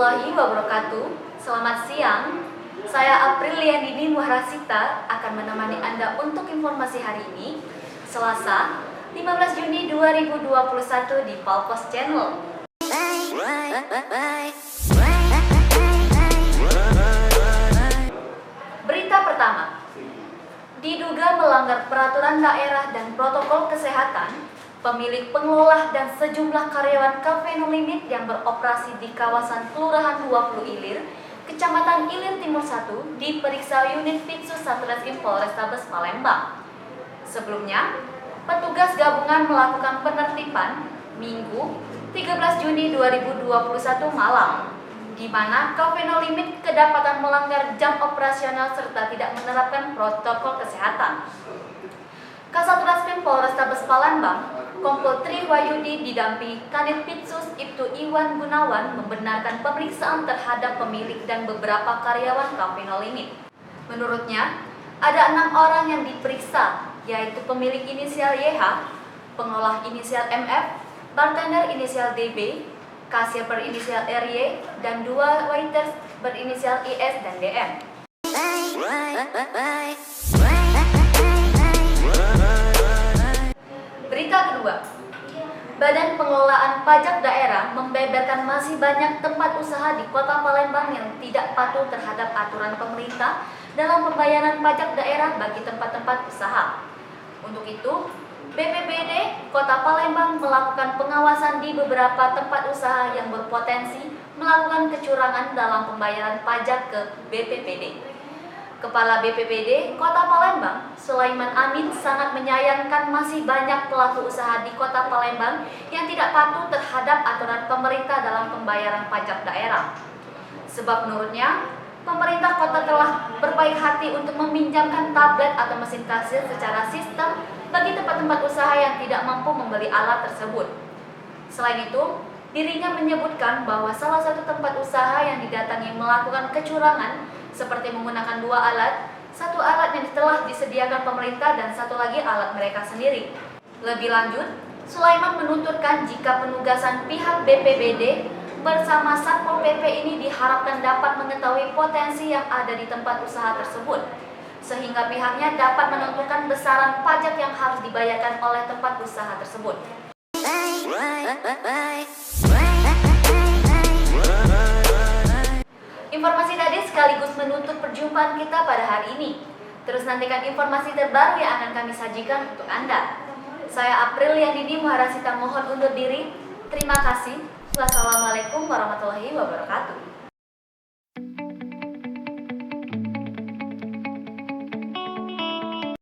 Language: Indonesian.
warahmatullahi wabarakatuh. Selamat siang. Saya Apriliandini Muharasita akan menemani Anda untuk informasi hari ini, Selasa, 15 Juni 2021 di Palpos Channel. Berita pertama. Diduga melanggar peraturan daerah dan protokol kesehatan, pemilik, pengelola, dan sejumlah karyawan Cafe No Limit yang beroperasi di kawasan Kelurahan 20 Ilir, Kecamatan Ilir Timur 1, diperiksa unit Pitsus Satreskrim Polrestabes Palembang. Sebelumnya, petugas gabungan melakukan penertiban Minggu 13 Juni 2021 malam, di mana Cafe No Limit kedapatan melanggar jam operasional serta tidak menerapkan protokol kesehatan. Kasat Reskrim Polrestabes Palembang, Kompol Tri Wahyudi didampingi Kanit Pitsus Ibtu Iwan Gunawan membenarkan pemeriksaan terhadap pemilik dan beberapa karyawan Cafe No Limit. Menurutnya, ada 6 orang yang diperiksa, yaitu pemilik inisial YH, pengolah inisial MF, bartender inisial DB, kasir berinisial RY, dan 2 waiters berinisial IS dan DM. Berita kedua, Badan Pengelolaan Pajak Daerah membeberkan masih banyak tempat usaha di Kota Palembang yang tidak patuh terhadap aturan pemerintah dalam pembayaran pajak daerah bagi tempat-tempat usaha. Untuk itu, BPBD Kota Palembang melakukan pengawasan di beberapa tempat usaha yang berpotensi melakukan kecurangan dalam pembayaran pajak ke BPBD. Kepala BPBD Kota Palembang, Sulaiman Amin, sangat menyayangkan masih banyak pelaku usaha di Kota Palembang yang tidak patuh terhadap aturan pemerintah dalam pembayaran pajak daerah. Sebab menurutnya, pemerintah kota telah berbaik hati untuk meminjamkan tablet atau mesin kasir secara sistem bagi tempat-tempat usaha yang tidak mampu membeli alat tersebut. Selain itu, dirinya menyebutkan bahwa salah satu tempat usaha yang didatangi melakukan kecurangan seperti menggunakan 2 alat, 1 alat yang telah disediakan pemerintah dan 1 lagi alat mereka sendiri. Lebih lanjut, Sulaiman menuturkan jika penugasan pihak BPBD bersama Satpol PP ini diharapkan dapat mengetahui potensi yang ada di tempat usaha tersebut, sehingga pihaknya dapat menentukan besaran pajak yang harus dibayarkan oleh tempat usaha tersebut. Informasi tadi sekaligus menutup perjumpaan kita pada hari ini. Terus nantikan informasi terbaru yang akan kami sajikan untuk Anda. Saya Apriliandini Muharasita mohon undur diri. Terima kasih. Wassalamualaikum warahmatullahi wabarakatuh.